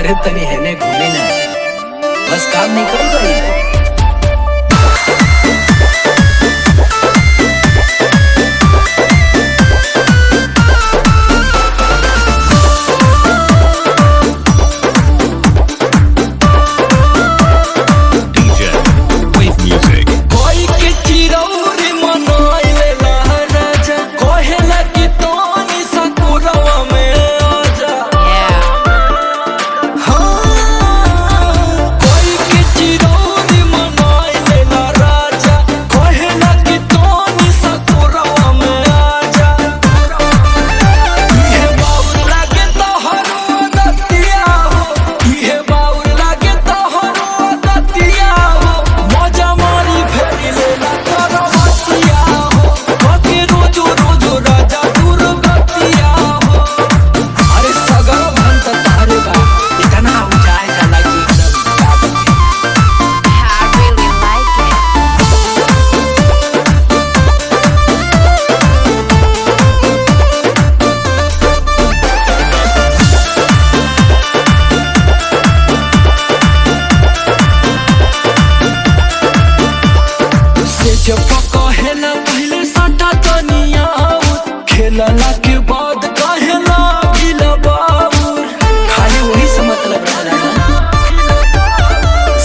अरे तनी हेने घूमी ना, बस काम नहीं कर रही। जब कहेला पहले सटा तनिया खेलला के बाद कहेला गिला बाबूर, खाली वही से मतलब रहला ना।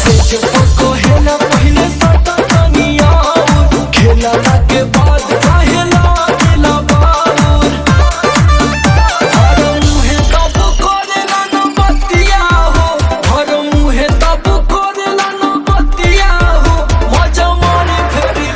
से जब कहेला पहले सटा तनिया खेलला के बाद कहेला गिला बाबूर, हर मुहे तब करेला न बतिया हो, हर मुहे तब करेला न बतिया हो, मजा मारे फेरी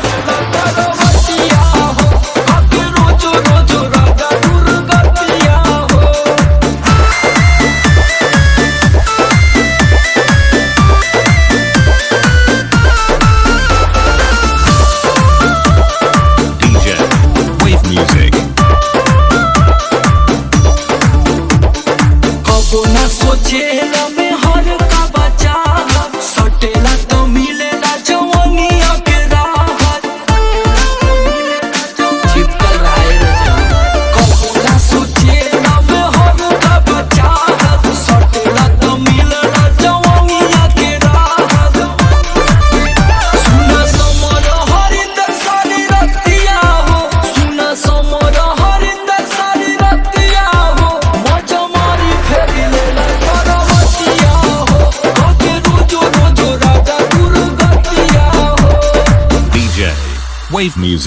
ना सोचेला में हर का बचा सटेला तो मिलेला जवानिया के राहत, चिपकल रहे रजा ना सोचेला में हर का बचा सटेला तो मिलेला जवानिया के राहत। सुना समर हरिंदर सारी रतिया हो, सुना समर हरिंदर सारी रतिया हो, मजा मारी फेरी Wave music.